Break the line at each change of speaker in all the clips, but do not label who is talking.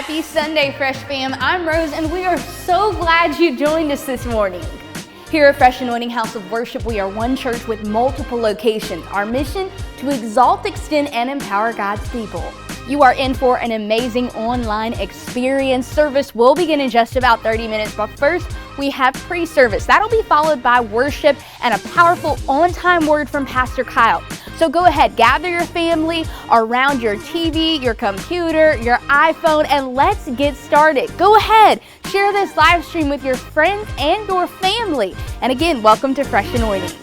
Happy Sunday, Fresh Fam. I'm Rose, and we are so glad you joined us this morning. Here at Fresh Anointing House of Worship, we are one church with multiple locations. Our mission, to exalt, extend, and empower God's people. You are in for an amazing online experience. Service will begin in just about 30 minutes, but first, we have pre-service. That'll be followed by worship and a powerful on-time word from Pastor Kyle. So go ahead, gather your family around your TV, your computer, your iPhone, and let's get started. Go ahead, share this live stream with your friends and your family. And again, welcome to Fresh Anointing.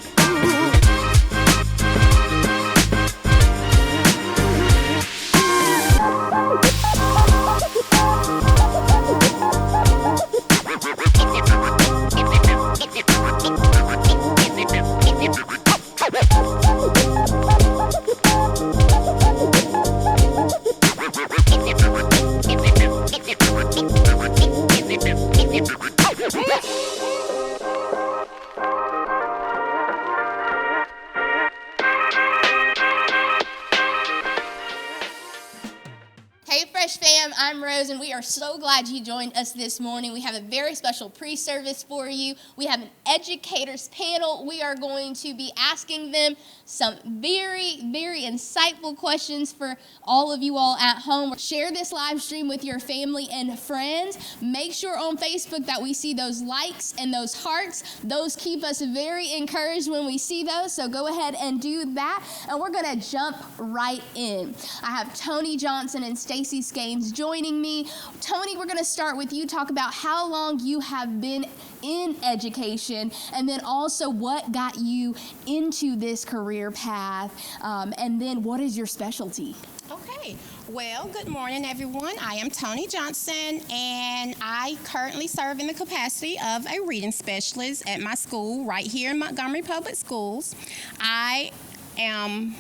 I'm Rose, and we are so glad you joined us this morning. We have a very special pre-service for you. We have an educators panel. We are going to be asking them some very, very insightful questions for all of you all at home. Share this live stream with your family and friends. Make sure on Facebook that we see those likes and those hearts. Those keep us very encouraged when we see those, so go ahead and do that. And we're going to jump right in. I have Tony Johnson and Stacy Skanes joining me. Tony, we're going to start with you. Talk about how long you have been in education, and then also what got you into this career path, and then what is your specialty?
Okay, well, good morning, everyone. I am Tony Johnson, and I currently serve in the capacity of a reading specialist at my school right here in Montgomery Public Schools. I am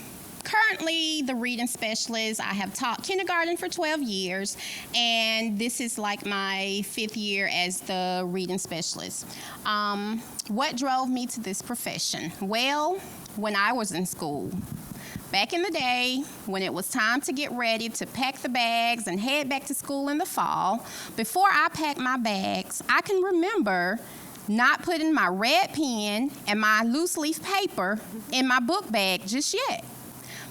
currently the reading specialist. I have taught kindergarten for 12 years, and this is like my 5th year as the reading specialist. What drove me to this profession? Well, when I was in school, back in the day, when it was time to get ready to pack the bags and head back to school in the fall, before I packed my bags, I can remember not putting my red pen and my loose leaf paper in my book bag just yet,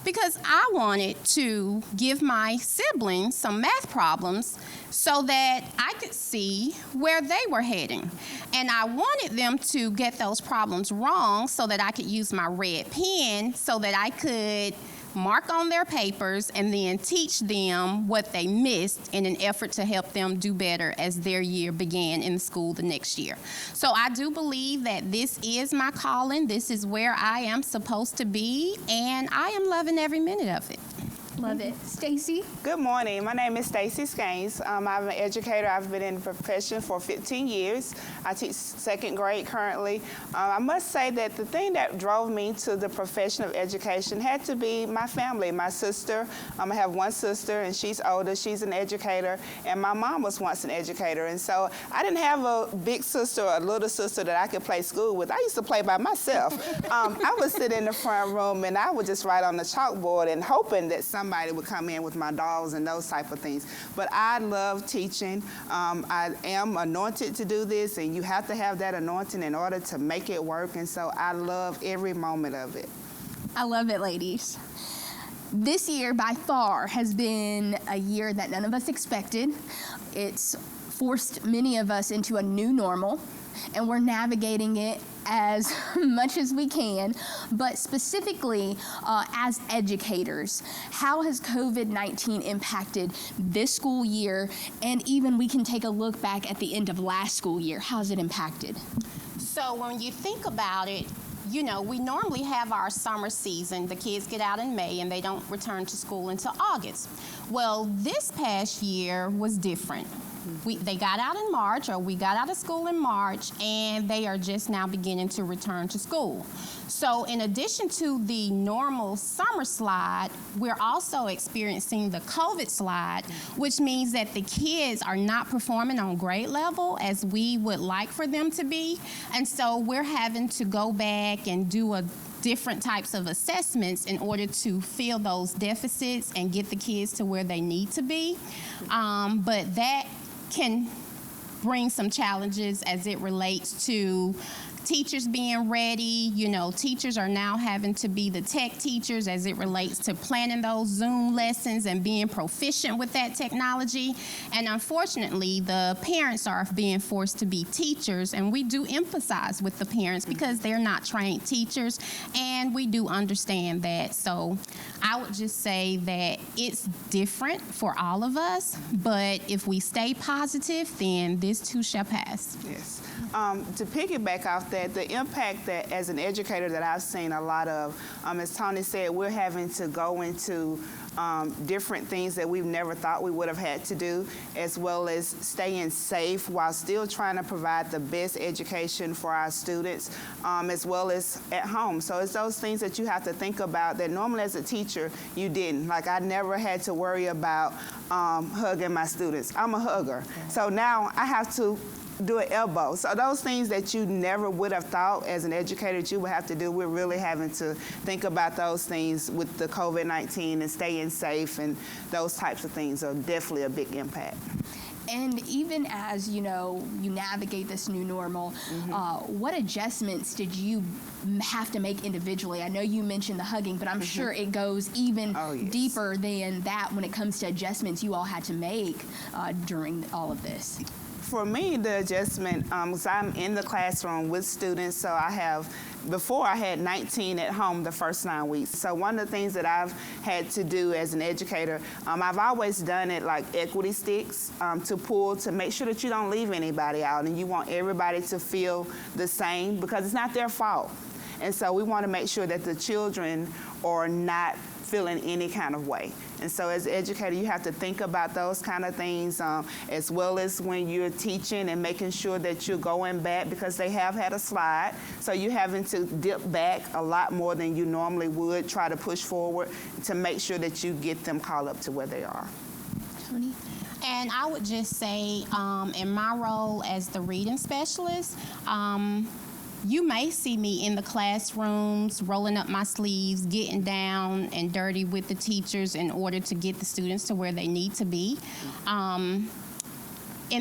because I wanted to give my siblings some math problems so that I could see where they were heading. And I wanted them to get those problems wrong so that I could use my red pen so that I could mark on their papers and then teach them what they missed in an effort to help them do better as their year began in school the next year. So I do believe that this is my calling. This is where I am supposed to be, and I am loving every minute of it.
Love it. Stacy?
Good morning. My name is Stacy Skanes. I'm an educator. I've been in the profession for 15 years. I teach 2nd grade currently. I must say that the thing that drove me to the profession of education had to be my family. My sister, I have one sister, and she's older. She's an educator, and my mom was once an educator. And so I didn't have a big sister or a little sister that I could play school with. I used to play by myself. I would sit in the front room, and I would just write on the chalkboard and hoping that somebody would come in with my dolls and those type of things. But I love teaching. I am anointed to do this, and you have to have that anointing in order to make it work. And so I love every moment of it.
I love it, ladies. This year, by far, has been a year that none of us expected. It's forced many of us into a new normal, and we're navigating it as much as we can. But specifically, as educators, how has COVID-19 impacted this school year? And even we can take a look back at the end of last school year. How's it impacted?
So when you think about it, you know, we normally have our summer season. The kids get out in May and they don't return to school until August. Well, this past year was different. They got out in March, or we got out of school in March, and they are just now beginning to return to school. So in addition to the normal summer slide, we're also experiencing the COVID slide, which means that the kids are not performing on grade level as we would like for them to be. And so we're having to go back and do a different types of assessments in order to fill those deficits and get the kids to where they need to be. But that can bring some challenges as it relates to teachers being ready. You know, teachers are now having to be the tech teachers as it relates to planning those Zoom lessons and being proficient with that technology. And unfortunately, the parents are being forced to be teachers, and we do emphasize with the parents because they're not trained teachers, and we do understand that. So I would just say that it's different for all of us, but if we stay positive, then this too shall pass.
Yes. To piggyback off that, the impact that as an educator that I've seen a lot of, as Tony said, we're having to go into different things that we've never thought we would have had to do, as well as staying safe while still trying to provide the best education for our students, as well as at home. So it's those things that you have to think about that normally as a teacher you didn't. Like, I never had to worry about hugging my students. I'm a hugger. So now I have to do an elbow. So those things that you never would have thought as an educator that you would have to do, we're really having to think about those things with the COVID-19 and staying safe, and those types of things are definitely a big impact.
And even as, you know, you navigate this new normal, what adjustments did you have to make individually? I know you mentioned the hugging, but I'm sure it goes even deeper than that when it comes to adjustments you all had to make during all of this.
For me, the adjustment, because I'm in the classroom with students, so before I had 19 at home the first 9 weeks. So one of the things that I've had to do as an educator, I've always done it like equity sticks to pull to make sure that you don't leave anybody out, and you want everybody to feel the same because it's not their fault. And so we want to make sure that the children are not feeling any kind of way. And so as an educator, you have to think about those kind of things, as well as when you're teaching and making sure that you're going back, because they have had a slide. So you're having to dip back a lot more than you normally would, try to push forward to make sure that you get them caught up to where they are.
Tony?
And I would just say, in my role as the reading specialist, you may see me in the classrooms, rolling up my sleeves, getting down and dirty with the teachers in order to get the students to where they need to be. In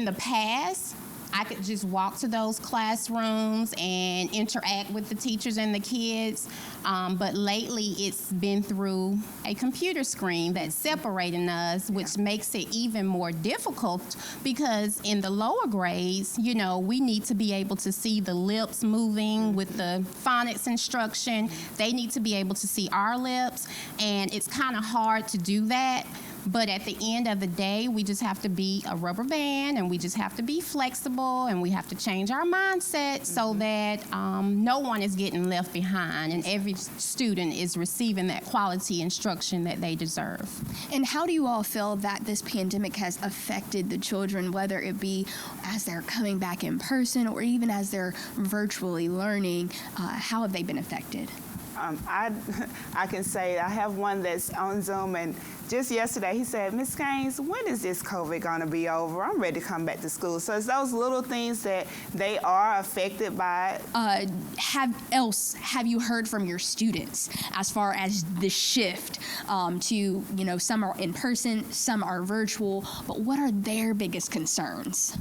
the past, I could just walk to those classrooms and interact with the teachers and the kids, but lately it's been through a computer screen that's separating us, which makes it even more difficult because in the lower grades, you know, we need to be able to see the lips moving with the phonics instruction. They need to be able to see our lips, and it's kind of hard to do that. But at the end of the day, we just have to be a rubber band, and we just have to be flexible, and we have to change our mindset so that no one is getting left behind, and every student is receiving that quality instruction that they deserve.
And how do you all feel that this pandemic has affected the children, whether it be as they're coming back in person or even as they're virtually learning? How have they been affected?
I can say I have one that's on Zoom, and just yesterday he said, "Ms. Gaines, when is this COVID going to be over? I'm ready to come back to school." So it's those little things that they are affected by.
Have you heard from your students as far as the shift to, you know, some are in person, some are virtual, but what are their biggest concerns?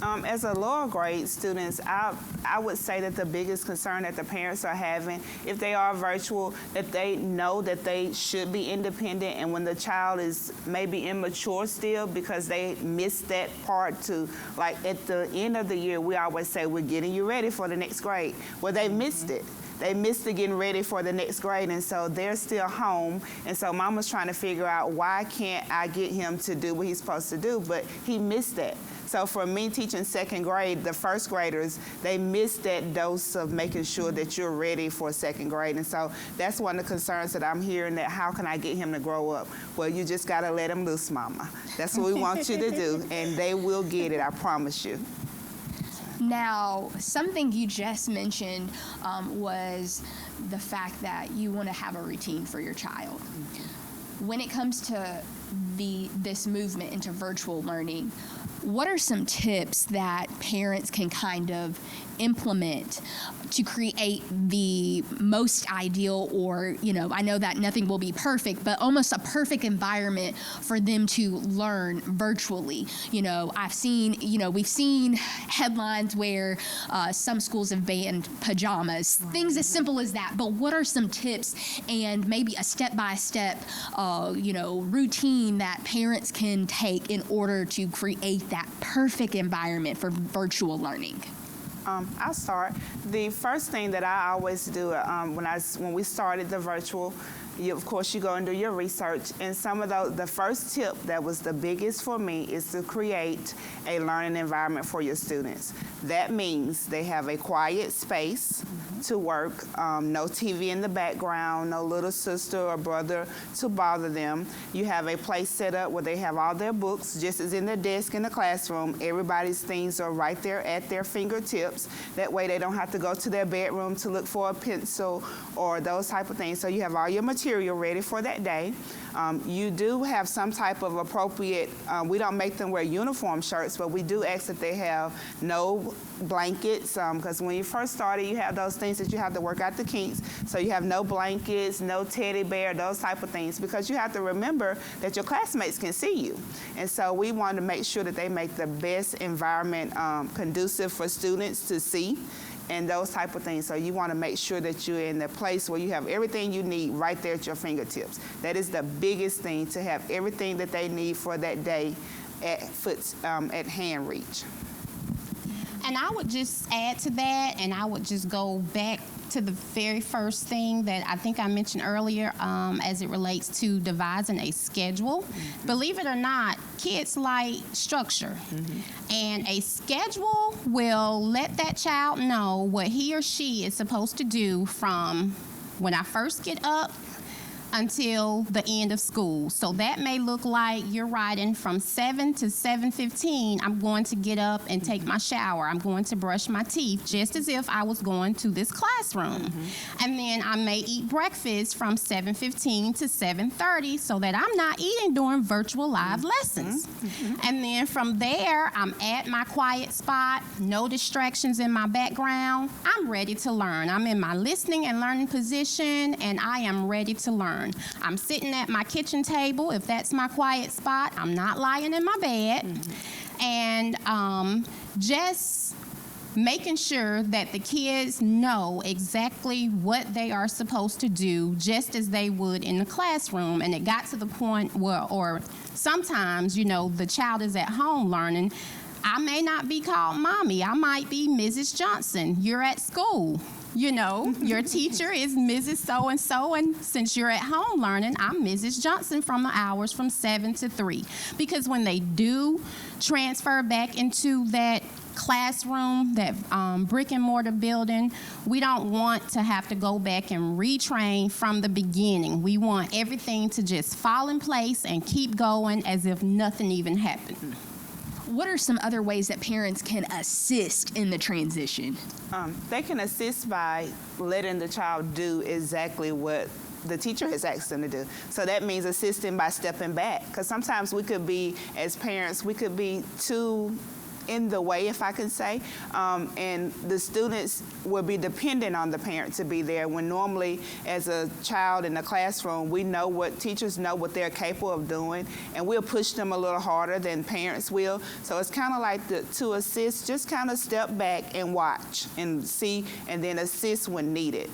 As a lower grade students, I would say that the biggest concern that the parents are having, if they are virtual, that they know that they should be independent, and when the child is maybe immature still because they missed that part to, like at the end of the year, we always say we're getting you ready for the next grade. Well, they missed it. They missed it getting ready for the next grade, and so they're still home. And so mama's trying to figure out, why can't I get him to do what he's supposed to do? But he missed that. So for me teaching second grade, the first graders, they missed that dose of making sure that you're ready for second grade. And so that's one of the concerns that I'm hearing, that how can I get him to grow up? Well, you just got to let him loose, mama. That's what we want you to do, and they will get it, I promise you.
Now, something you just mentioned was the fact that you want to have a routine for your child. When it comes to this movement into virtual learning, what are some tips that parents can kind of implement to create the most ideal, or, I know that nothing will be perfect, but almost a perfect environment for them to learn virtually? I've seen, we've seen headlines where some schools have banned pajamas, things as simple as that. But what are some tips and maybe a step-by-step, routine that parents can take in order to create that perfect environment for virtual learning?
I'll start. The first thing that I always do when we started the virtual, of course, you go and do your research. And some of the first tip that was the biggest for me is to create a learning environment for your students. That means they have a quiet space to work, no TV in the background, no little sister or brother to bother them. You have a place set up where they have all their books, just as in the desk in the classroom. Everybody's things are right there at their fingertips. That way they don't have to go to their bedroom to look for a pencil or those type of things. So you have all your material ready for that day. You do have some type of appropriate, we don't make them wear uniform shirts, but we do ask that they have no blankets, because when you first started, you have those things that you have to work out the kinks. So you have no blankets, no teddy bear, those type of things, because you have to remember that your classmates can see you. And so we want to make sure that they make the best environment conducive for students to see, and those type of things. So you want to make sure that you're in a place where you have everything you need right there at your fingertips. That is the biggest thing, to have everything that they need for that day at hand reach.
And I would just add to that, and I would just go back to the very first thing that I think I mentioned earlier, as it relates to devising a schedule. Believe it or not, kids like structure. And a schedule will let that child know what he or she is supposed to do from when I first get up until the end of school. So that may look like you're writing from 7 to 7:15. I'm going to get up and take my shower. I'm going to brush my teeth, just as if I was going to this classroom. And then I may eat breakfast from 7:15 to 7:30 so that I'm not eating during virtual live lessons. And then from there, I'm at my quiet spot, no distractions in my background. I'm ready to learn. I'm in my listening and learning position, and I am ready to learn. I'm sitting at my kitchen table, if that's my quiet spot. I'm not lying in my bed. And just making sure that the kids know exactly what they are supposed to do, just as they would in the classroom. And it got to the point where, or sometimes, the child is at home learning. I may not be called mommy. I might be Mrs. Johnson. You're at school. Your teacher is Mrs. So-and-so, and since you're at home learning, I'm Mrs. Johnson from the hours from 7 to 3. Because when they do transfer back into that classroom, that brick and mortar building, we don't want to have to go back and retrain from the beginning. We want everything to just fall in place and keep going as if nothing even happened.
What are some other ways that parents can assist in the transition?
They can assist by letting the child do exactly what the teacher has asked them to do. So that means assisting by stepping back, because sometimes we could be, as parents, we could be too in the way, if I can say, and the students will be dependent on the parent to be there, when normally as a child in the classroom, teachers know what they're capable of doing, and we'll push them a little harder than parents will. So it's kind of like to assist, just kind of step back and watch and see, and then assist when needed.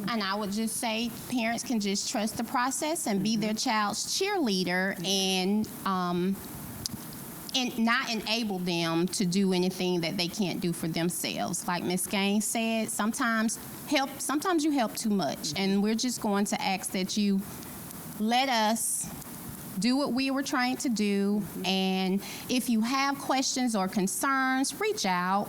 And I would just say parents can just trust the process and be their child's cheerleader, and not enable them to do anything that they can't do for themselves. Like Ms. Gaines said, sometimes you help too much, and we're just going to ask that you let us do what we were trying to do, and if you have questions or concerns, reach out.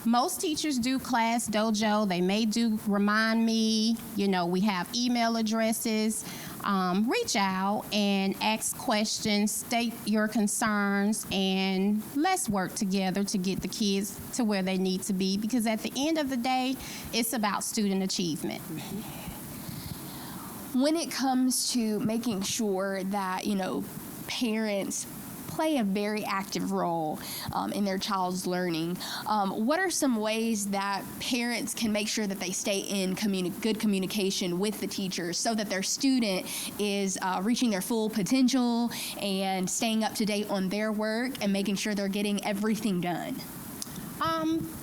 Most teachers do Class Dojo. They may do Remind Me. We have email addresses. Reach out and ask questions, state your concerns, and let's work together to get the kids to where they need to be, because at the end of the day, it's about student achievement.
when it comes to making sure that, parents play a very active role in their child's learning, what are some ways that parents can make sure that they stay in good communication with the teachers so that their student is reaching their full potential and staying up to date on their work and making sure they're getting everything done?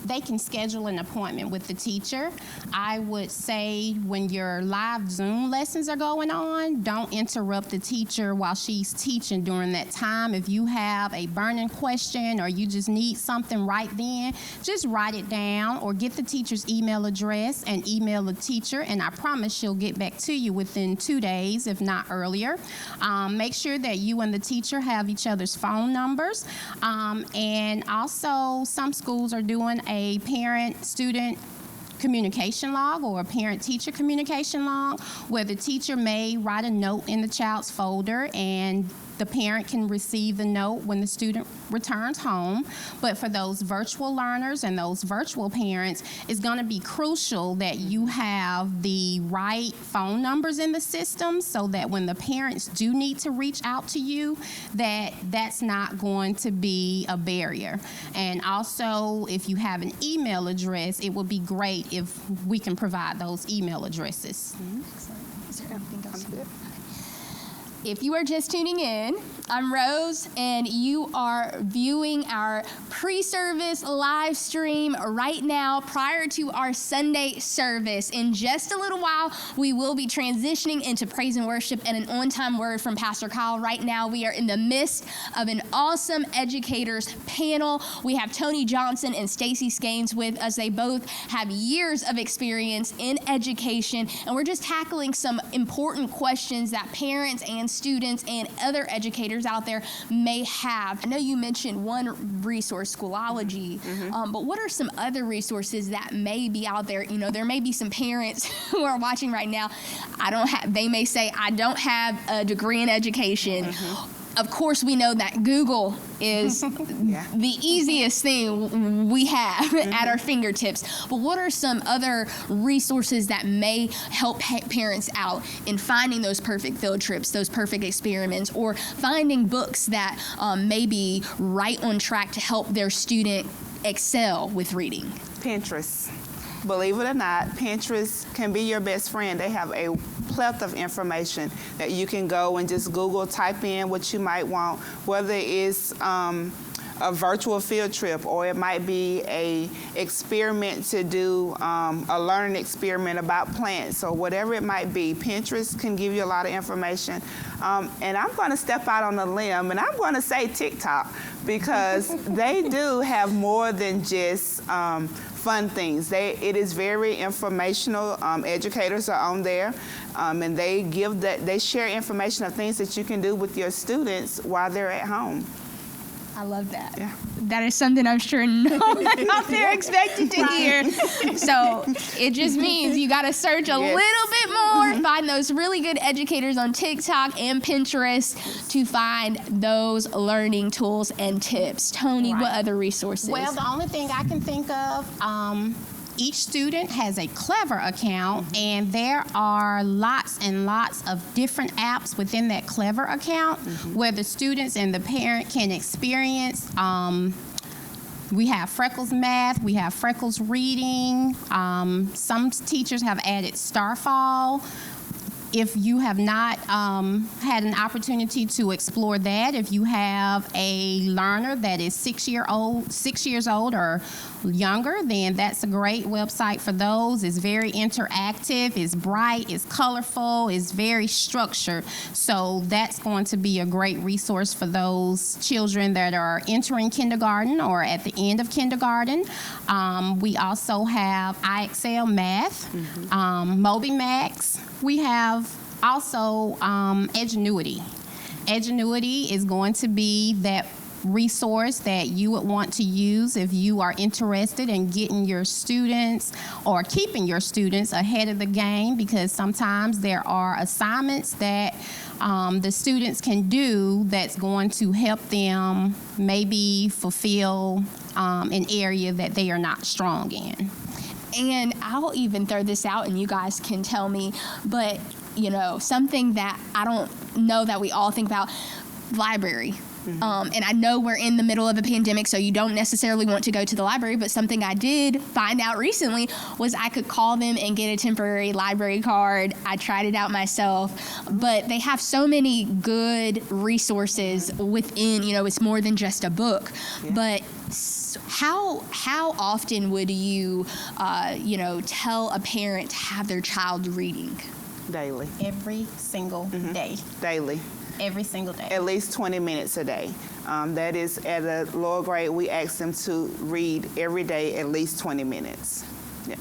They can schedule an appointment with the teacher. I would say when your live Zoom lessons are going on, don't interrupt the teacher while she's teaching during that time. If you have a burning question or you just need something right then, just write it down or get the teacher's email address and email the teacher, and I promise she'll get back to you within 2 days, if not earlier. Make sure that you and the teacher have each other's phone numbers. And also, some schools are doing a parent-student communication log or a parent-teacher communication log where the teacher may write a note in the child's folder and the parent can receive the note when the student returns home. But for those virtual learners and those virtual parents, it's going to be crucial that you have the right phone numbers in the system so that when the parents do need to reach out to you, that's not going to be a barrier. And also, if you have an email address, it would be great if we can provide those email addresses.
Is there anything else? If you are just tuning in, I'm Rose, and you are viewing our pre-service live stream right now prior to our Sunday service. In just a little while, we will be transitioning into praise and worship and an on-time word from Pastor Kyle. Right now, we are in the midst of an awesome educators panel. We have Tony Johnson and Stacy Skanes with us. They both have years of experience in education, and we're just tackling some important questions that parents and students and other educators out there may have. I know you mentioned one resource, Schoology, but what are some other resources that may be out there? There may be some parents who are watching right now. They may say, I don't have a degree in education. Of course, we know that Google is the easiest thing we have at our fingertips. But what are some other resources that may help parents out in finding those perfect field trips, those perfect experiments, or finding books that may be right on track to help their student excel with reading?
Pinterest. Believe it or not, Pinterest can be your best friend. They have a plethora of information that you can go and just Google, type in what you might want, whether it's a virtual field trip or it might be a experiment to do, a learning experiment about plants. So whatever it might be, Pinterest can give you a lot of information. And I'm going to step out on a limb and I'm going to say TikTok because they do have more than just fun things. It is very informational. Educators are on there, and they share information of things that you can do with your students while they're at home.
I love that.
Yeah.
That is something I'm sure no one out there expected to hear. So it just means you got to search a little bit more, find those really good educators on TikTok and Pinterest to find those learning tools and tips. Tony, what other resources?
Well, the only thing I can think of, each student has a Clever account, and there are lots and lots of different apps within that Clever account where the students and the parent can experience. We have Freckles Math, we have Freckles Reading. Some teachers have added Starfall. If you have not had an opportunity to explore that, if you have a learner that is 6 years old or younger, then that's a great website for those. It's very interactive, it's bright, it's colorful, it's very structured. So that's going to be a great resource for those children that are entering kindergarten or at the end of kindergarten. We also have iExcel Math, MobyMax. We have also Edgenuity. Edgenuity is going to be that resource that you would want to use if you are interested in getting your students or keeping your students ahead of the game, because sometimes there are assignments that the students can do that's going to help them maybe fulfill an area that they are not strong in.
And I'll even throw this out and you guys can tell me, but something that I don't know that we all think about, library. And I know we're in the middle of a pandemic, so you don't necessarily want to go to the library, but something I did find out recently was I could call them and get a temporary library card. I tried it out myself, but they have so many good resources within, it's more than just a book. Yeah. But how often would you, tell a parent to have their child reading?
Daily.
Every single day.
Daily.
Every single day.
At least 20 minutes a day. That is, at a lower grade, we ask them to read every day at least 20 minutes. Yeah.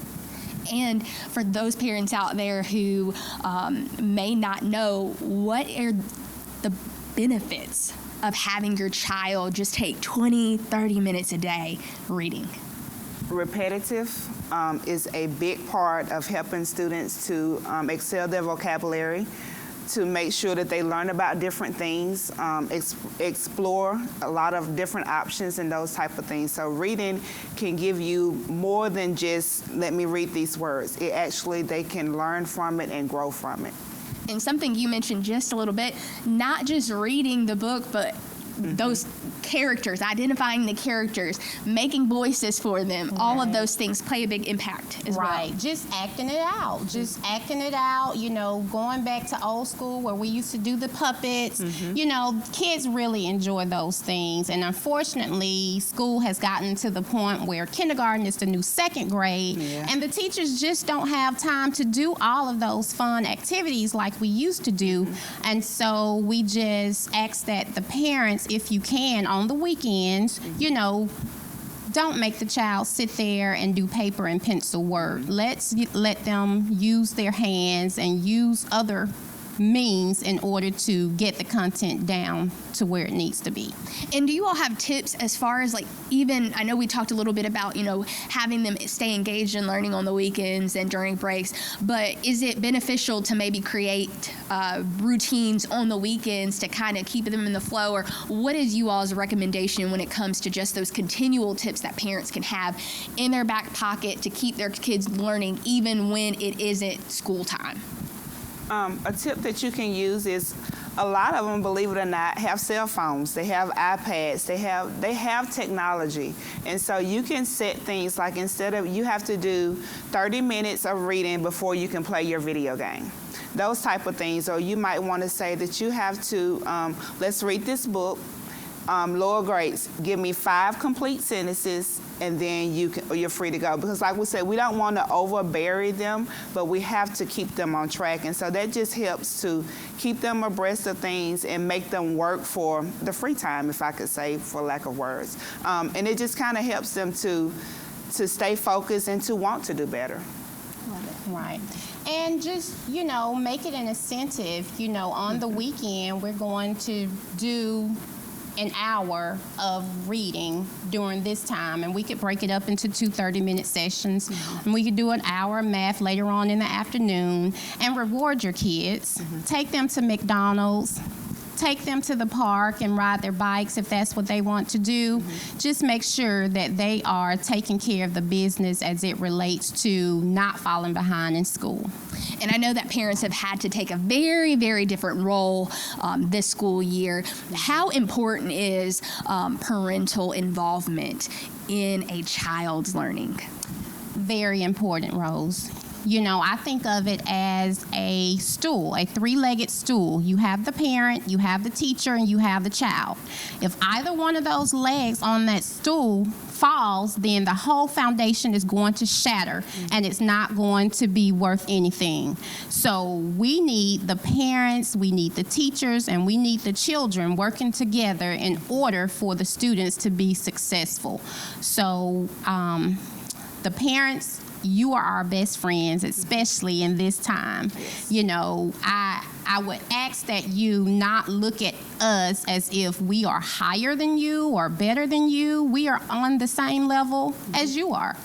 And for those parents out there who may not know, what are the benefits of having your child just take 20, 30 minutes a day reading?
Repetitive is a big part of helping students to excel their vocabulary, to make sure that they learn about different things, explore a lot of different options and those type of things. So reading can give you more than just, let me read these words. It actually, they can learn from it and grow from it.
And something you mentioned just a little bit, not just reading the book, but those characters, identifying the characters, making voices for them, all of those things play a big impact as well.
Just acting it out. Going back to old school where we used to do the puppets. Kids really enjoy those things. And unfortunately, school has gotten to the point where kindergarten is the new second grade, and the teachers just don't have time to do all of those fun activities like we used to do. And so we just ask that the parents, if you can, on the weekends, don't make the child sit there and do paper and pencil work. Let's let them use their hands and use other means in order to get the content down to where it needs to be.
And do you all have tips as far as even, I know we talked a little bit about, having them stay engaged in learning on the weekends and during breaks, but is it beneficial to maybe create routines on the weekends to kind of keep them in the flow? Or what is you all's recommendation when it comes to just those continual tips that parents can have in their back pocket to keep their kids learning even when it isn't school time?
A tip that you can use is, a lot of them, believe it or not, have cell phones. They have iPads. They have technology. And so you can set things like, instead of, you have to do 30 minutes of reading before you can play your video game. Those type of things. Or you might want to say that you have to, let's read this book. Lower grades, give me 5 complete sentences, and then you're free to go. Because like we said, we don't want to overbury them, but we have to keep them on track. And so that just helps to keep them abreast of things and make them work for the free time, if I could say, for lack of words. And it just kind of helps them to stay focused and to want to do better.
Right. And just, make it an incentive. On the weekend, we're going to do an hour of reading during this time, and we could break it up into 2 30-minute sessions, and we could do an hour of math later on in the afternoon, and reward your kids. Take them to McDonald's, take them to the park and ride their bikes if that's what they want to do. Just make sure that they are taking care of the business as it relates to not falling behind in school.
And I know that parents have had to take a very, very different role this school year. How important is parental involvement in a child's learning?
Very important, Rose. I think of it as a stool, a 3-legged stool. You have the parent, you have the teacher, and you have the child. If either one of those legs on that stool falls, then the whole foundation is going to shatter, and it's not going to be worth anything. So we need the parents, we need the teachers, and we need the children working together in order for the students to be successful. So the parents, you are our best friends, especially in this time. I would ask that you not look at us as if we are higher than you or better than you. We are on the same level as you are.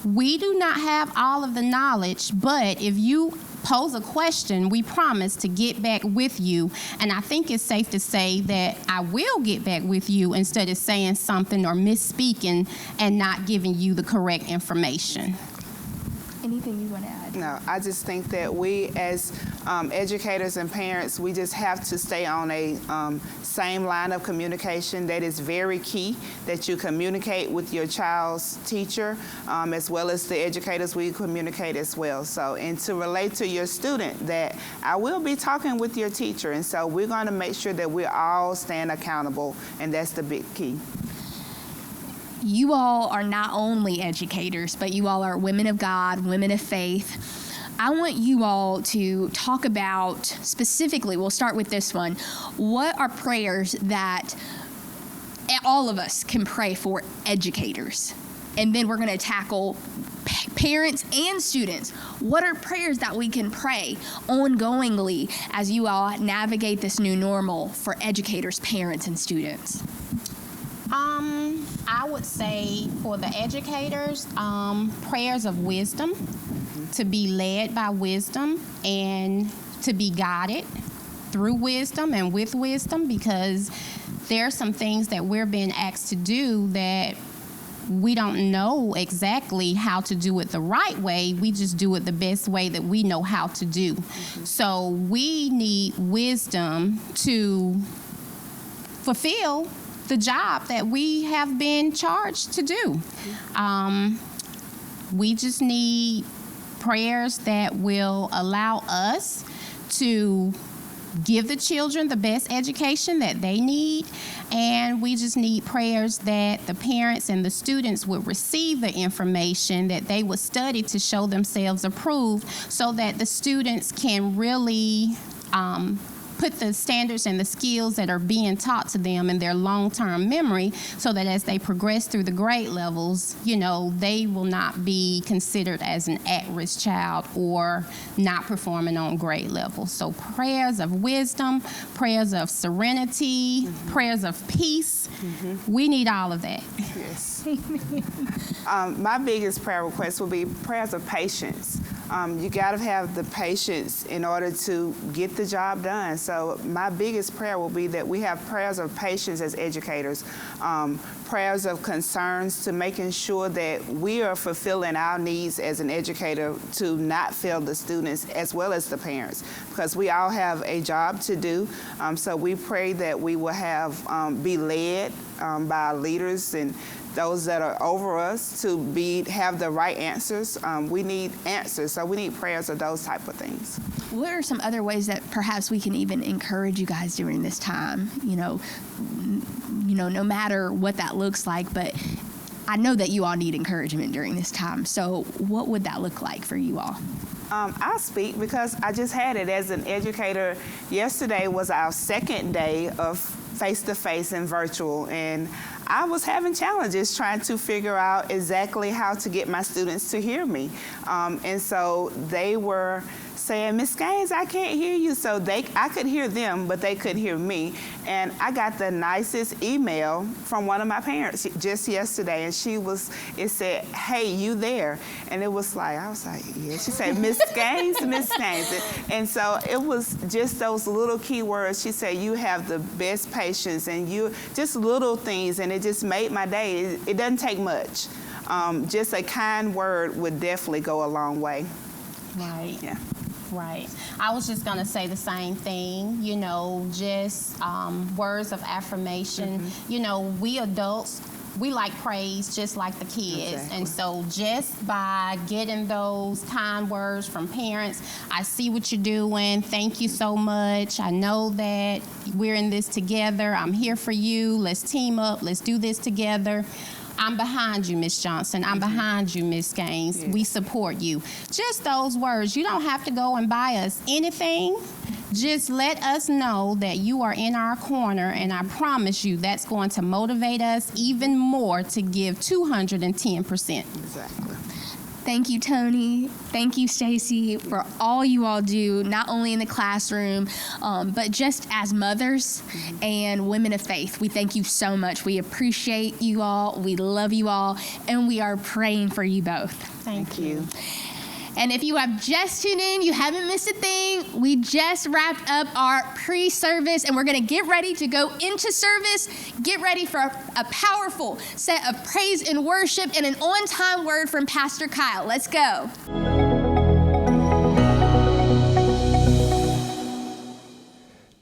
We do not have all of the knowledge, but if you pose a question, we promise to get back with you. And I think it's safe to say that I will get back with you instead of saying something or misspeaking and not giving you the correct information.
anything you want to add?
No, I just think that we as educators and parents, we just have to stay on a same line of communication. That is very key, that you communicate with your child's teacher as well as the educators we communicate as well. So, and to relate to your student that I will be talking with your teacher, and so we're going to make sure that we're all staying accountable, and that's the big key.
You all are not only educators, but you all are women of God, women of faith. I want you all to talk about specifically, we'll start with this one, what are prayers that all of us can pray for educators? And then we're going to tackle parents and students. What are prayers that we can pray ongoingly as you all navigate this new normal for educators, parents, and students?
I would say for the educators, prayers of wisdom, to be led by wisdom and to be guided through wisdom and with wisdom, because there are some things that we're being asked to do that we don't know exactly how to do it the right way. We just do it the best way that we know how to do. So we need wisdom to fulfill the job that we have been charged to do. We just need prayers that will allow us to give the children the best education that they need, and we just need prayers that the parents and the students would receive the information, that they would study to show themselves approved, so that the students can really put the standards and the skills that are being taught to them in their long-term memory, so that as they progress through the grade levels, you know, they will not be considered as an at-risk child or not performing on grade levels. So prayers of wisdom, prayers of serenity, prayers of peace, we need all of that.
Yes. My biggest prayer request would be prayers of patience. You got to have the patience in order to get the job done. So my biggest prayer will be that we have prayers of patience as educators, prayers of concerns to making sure that we are fulfilling our needs as an educator to not fail the students as well as the parents, because we all have a job to do. So we pray that we will have be led by our leaders and those that are over us to have the right answers. We need answers, so we need prayers of those type of things.
What are some other ways that perhaps we can even encourage you guys during this time? You know, no matter what that looks like, but I know that you all need encouragement during this time. So what would that look like for you all?
I'll speak because I just had it as an educator. Yesterday was our second day of face-to-face and virtual, and I was having challenges trying to figure out exactly how to get my students to hear me. And so they were saying, "Miss Gaines, I can't hear you." So I could hear them, but they couldn't hear me. And I got the nicest email from one of my parents just yesterday, and it said, "Hey, you there?" And it was like, I was like, yeah. She said, "Miss Gaines, Miss Gaines." And so it was just those little key words. She said, "You have the best patience," and you just little things, and it just made my day. It doesn't take much. Just a kind word would definitely go a long way.
Right.
Yeah.
Right. I was just going to say the same thing, just words of affirmation. We adults, we like praise just like the kids.
Exactly.
And so just by getting those kind words from parents, I see what you're doing. Thank you so much. I know that we're in this together. I'm here for you. Let's team up. Let's do this together. I'm behind you, Miss Johnson. I'm behind you, Miss Gaines.
Yes.
We support you. Just those words. You don't have to go and buy us anything. Just let us know that you are in our corner, and I promise you that's going to motivate us even more to give 210%.
Exactly.
Thank you, Tony. Thank you, Stacy, for all you all do, not only in the classroom, but just as mothers and women of faith. We thank you so much. We appreciate you all. We love you all, and we are praying for you both.
Thank you.
And if you have just tuned in, you haven't missed a thing. We just wrapped up our pre-service, and we're going to get ready to go into service. Get ready for a powerful set of praise and worship and an on-time word from Pastor Kyle. Let's go.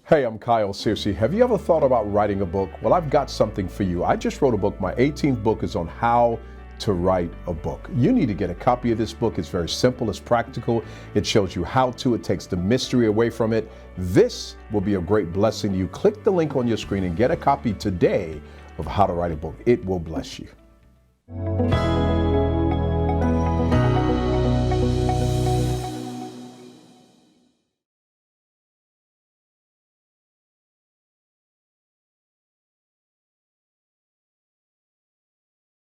Hey, I'm Kyle Searcy. Have you ever thought about writing a book? Well, I've got something for you. I just wrote a book. My 18th book is on how to write a book. You need to get a copy of this book. It's very simple, it's practical. It shows you how to, it takes the mystery away from it. This will be a great blessing to you. Click the link on your screen and get a copy today of How to Write a Book. It will bless you.